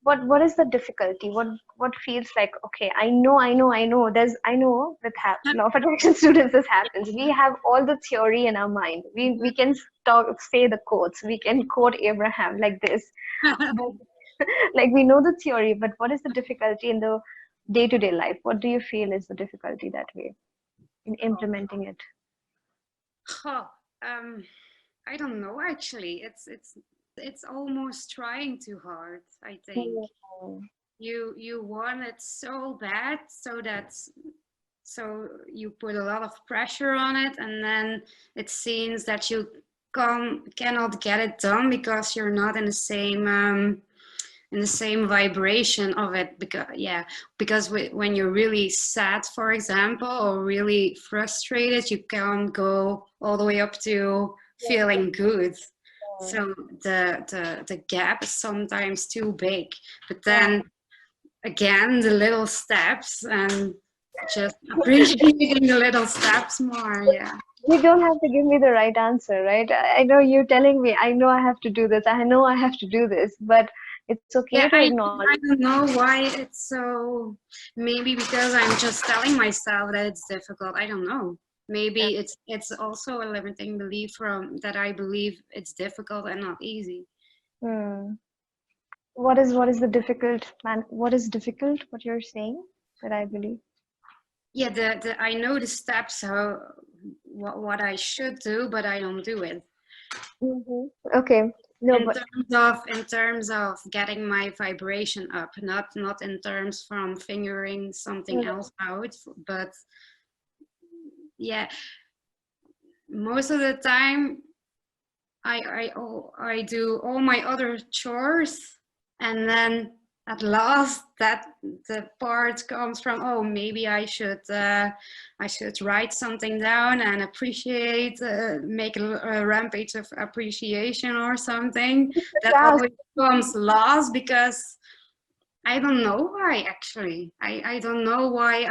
what is the difficulty? What feels like, okay, I know with law of attraction students this happens. We have all the theory in our mind. We can say the quotes. We can quote Abraham like this. But like we know the theory, but what is the difficulty in the day-to-day life? What do you feel is the difficulty that way in implementing it? Oh, I don't know actually. It's almost trying too hard, I think. Mm. You want it so bad, so you put a lot of pressure on it, and then it seems that you cannot get it done because you're not in the same vibration of it. Because when you're really sad, for example, or really frustrated, you can't go all the way up to feeling good. So the gap is sometimes too big. But Yeah. then again, the little steps and just appreciating the little steps more. Yeah. You don't have to give me the right answer, right? I know you're telling me, I know I have to do this, I know I have to do this, but it's okay Yeah, to acknowledge. I don't know why it's so. Maybe because I'm just telling myself that it's difficult. I don't know. Maybe it's also a limiting belief from that I believe it's difficult and not easy. Hmm. What is the difficult man? What is difficult? What you're saying that I believe. Yeah, the I know the steps how what I should do, but I don't do it. Okay. No, but In terms of getting my vibration up, not in terms from figuring something else out, but yeah, most of the time I do all my other chores, and then at last that the part comes from, oh, maybe I should write something down and appreciate, make a rampage of appreciation or something. That task. always comes last because I don't know why actually. I don't know why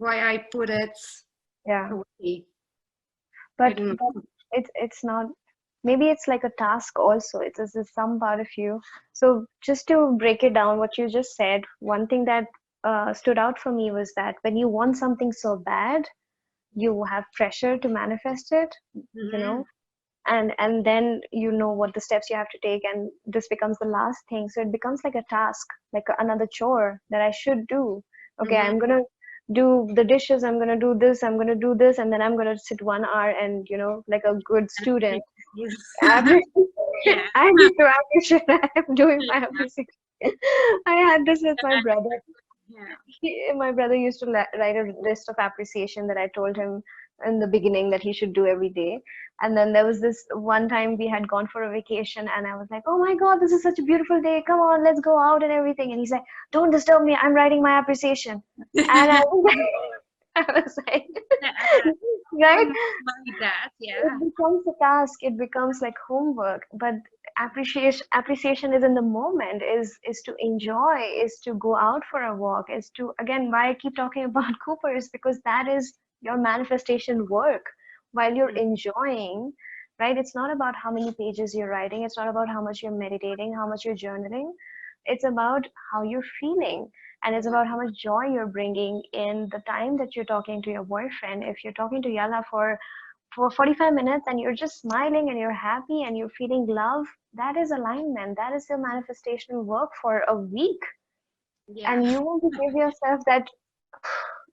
I put it Yeah. away. I don't But know. it's not. Maybe it's like a task also. It's some part of you. So just to break it down, what you just said, one thing that stood out for me was that when you want something so bad, you have pressure to manifest it. You Mhm. know, and then you know what the steps you have to take, and this becomes the last thing, so it becomes like a task, like another chore that I should do. Okay, Mhm. I'm gonna do the dishes, I'm gonna do this, I'm gonna do this, and then I'm gonna sit 1 hour and like a good student appreciate. Yeah. I need to appreciate. I'm doing Yeah. my appreciation. I had this with my brother. Yeah. My brother used to write a list of appreciation that I told him in the beginning that he should do every day. And then there was this one time we had gone for a vacation, and I was like, "Oh my God, this is such a beautiful day. Come on, let's go out and everything." And he's like, "Don't disturb me. I'm writing my appreciation." And I was like, I was like, Yeah. right? Almost like that. It Yeah. becomes a task. It becomes like homework. But appreciation is in the moment, is to enjoy, is to go out for a walk, is to, again, why I keep talking about Cooper is because that is your manifestation work while you're enjoying, right? It's not about how many pages you're writing, it's not about how much you're meditating, how much you're journaling. It's about how you're feeling, and it's about how much joy you're bringing in the time that you're talking to your boyfriend. If you're talking to Yala for 45 minutes and you're just smiling and you're happy and you're feeling love, that is alignment. That is your manifestation work for a week. Yeah. And you want to give yourself that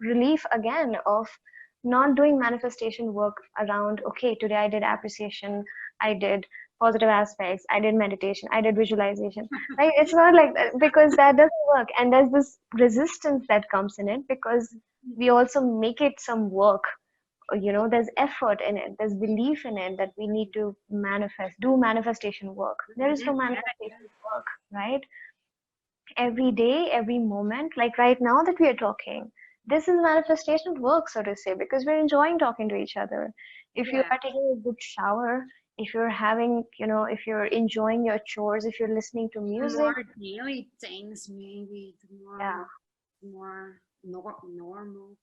relief again of not doing manifestation work around, okay, today I did appreciation, I did positive aspects, I did meditation, I did visualization. Right? It's not like that, because that doesn't work. And there's this resistance that comes in it because we also make it some work. There's effort in it, there's belief in it that we need to do manifestation work. There is no manifestation work, right? Every day, every moment, like right now that we are talking, this is manifestation work, so to say, because we're enjoying talking to each other. If you Yeah. are taking a good shower, if you're having, if you're enjoying your chores, if you're listening to The music. more daily things, maybe the Yeah, normal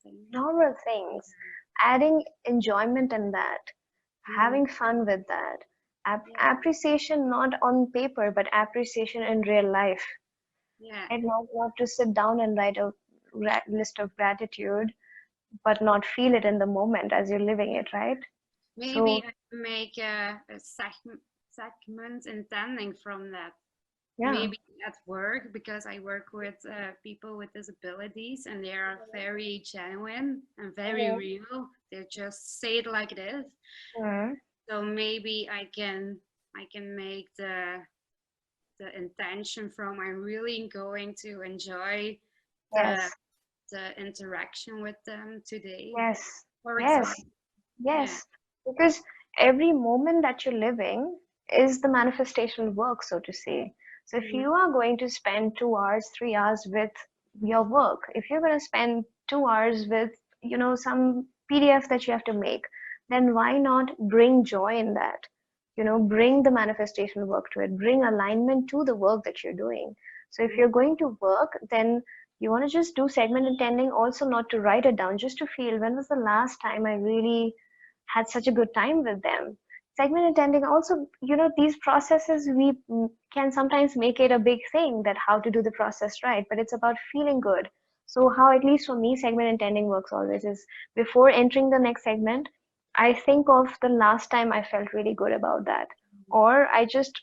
things. normal things, adding enjoyment in that, Mm. having fun with that. Yeah. Appreciation not on paper, but appreciation in real life. Yeah. and not to sit down and write a list of gratitude, but not feel it in the moment as you're living it, right? Maybe So I can make a segment intending from that. yeah, Maybe at work, because I work with people with disabilities and they are very genuine and very yeah, real. They just say it like it is. mm, So maybe I can make the intention from I'm really going to enjoy the yes, the interaction with them today. yes, For yes, example, yeah, yes, because every moment that you're living is the manifestational work, so to say. So if mhm, you are going to spend 2 hours, 3 hours with your work, if you're going to spend 2 hours with, some PDF that you have to make, then why not bring joy in that? Bring the manifestational work to it, bring alignment to the work that you're doing. So if you're going to work, then you want to just do segment intending, also not to write it down, just to feel when was the last time I really had such a good time with them. Segment intending also, these processes, we can sometimes make it a big thing that how to do the process right, but it's about feeling good. So how, at least for me, segment intending works always is before entering the next segment, I think of the last time I felt really good about that. Or I just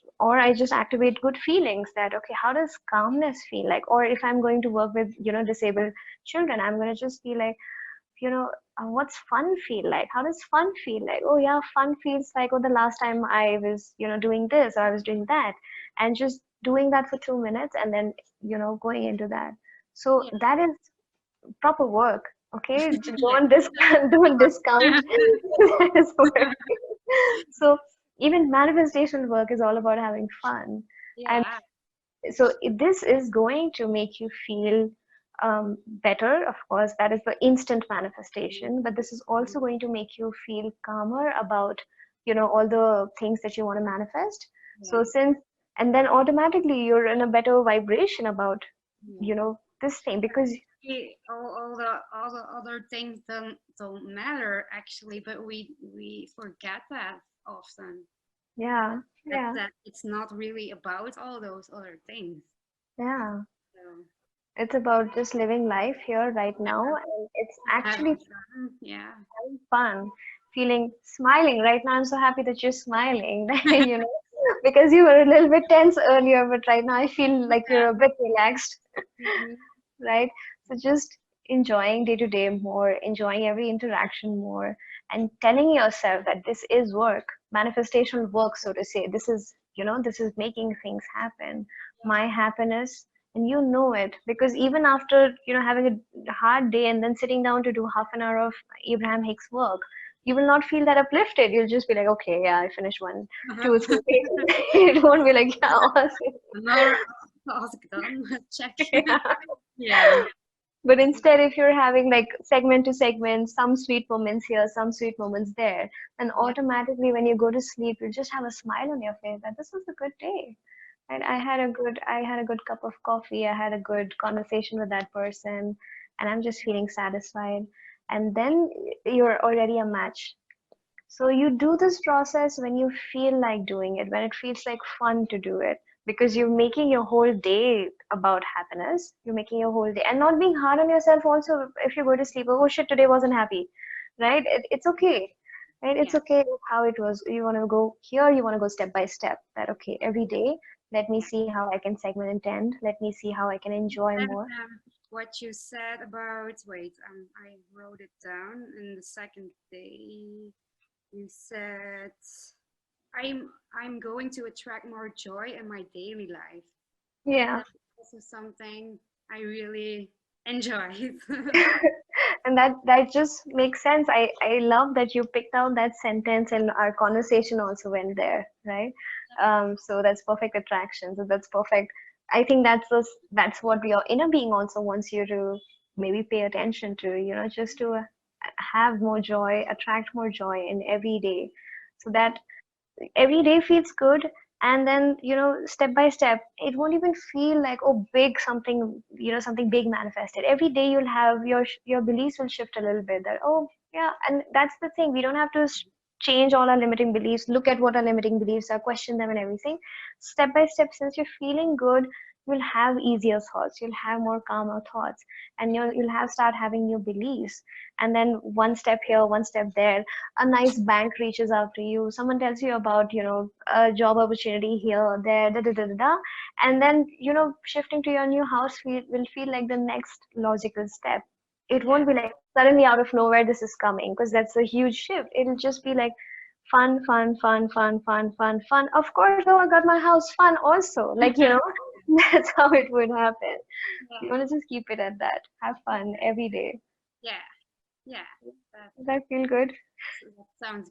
activate good feelings that, okay, how does calmness feel like? Or if I'm going to work with, disabled children, I'm going to just be like, you know, what's fun feel like? How does fun feel like? Oh yeah, fun feels like, oh, the last time I was, doing this, or I was doing that, and just doing that for 2 minutes, and then, going into that. So yeah. that is proper work. Okay, Yeah. don't discount, don't discount this work. So even manifestation work is all about having fun, and Yeah. so this is going to make you feel better. Of course, that is the instant manifestation, but this is also going to make you feel calmer about, all the things that you want to manifest. So Yeah. since, and then automatically you're in a better vibration about, Yeah. this thing, because All the other things don't matter actually, but we forget that often. yeah, That yeah, that it's not really about all those other things. yeah, So it's about just living life here right now, yeah, and it's having actually fun. Yeah. fun, feeling, smiling. Right now, I'm so happy that you're smiling, because you were a little bit tense earlier, but right now I feel like you're a bit relaxed, Mhm. right? So just enjoying day to day more, enjoying every interaction more, and telling yourself that this is work, manifestational work, so to say. This is making things happen. My happiness, and you know it, because even after, having a hard day and then sitting down to do half an hour of Abraham Hicks work, you will not feel that uplifted. You'll just be like, okay, yeah, I finished one, two, three pages. You won't be like, yeah, awesome. Another task done. Check. Yeah. Yeah. But instead, if you're having like segment to segment, some sweet moments here, some sweet moments there, then Yeah. automatically when you go to sleep, you just have a smile on your face that this was a good day. And Yeah. I had a good cup of coffee, I had a good conversation with that person, and I'm just feeling satisfied. And then you're already a match. So you do this process when you feel like doing it, when it feels like fun to do it, because you're making your whole day about happiness. You're making your whole day and not being hard on yourself also if you go to sleep, oh shit, today wasn't happy, right? It's okay. Right? It's Yeah. okay with how it was. You want to go here, you want to go step by step. That okay, every day, let me see how I can segment and tend. Let me see how I can enjoy And more. what you said about, wait, I wrote it down in the second day. You said I'm going to attract more joy in my daily life. Yeah. That's also something I really enjoyed. And that just makes sense. I love that you picked out that sentence and our conversation also went there, right? So that's perfect attraction. So that's perfect. I think that's what your inner being also wants you to maybe pay attention to, just to have more joy, attract more joy in every day. So that every day feels good, and then step by step it won't even feel like, oh, big something, something big manifested. Every day you'll have your beliefs will shift a little bit, that, oh yeah, and that's the thing, we don't have to change all our limiting beliefs, look at what our limiting beliefs are, question them and everything. Step by step, since you're feeling good, you'll have easier thoughts, you'll have more calmer thoughts, and you'll have start having new beliefs. And then one step here, one step there, a nice bank reaches out to you, someone tells you about, a job opportunity here, there, da da da da da. And then, shifting to your new house will feel like the next logical step. It Yeah. won't be like suddenly out of nowhere this is coming, because that's a huge shift. It'll just be like fun, fun, fun, fun, fun, fun, fun. Of course, oh, I got my house, fun also. Like, that's how it would happen. You Yeah. want to just keep it at that. Have fun every day. Yeah. Yeah. That, Does that feel good? that sounds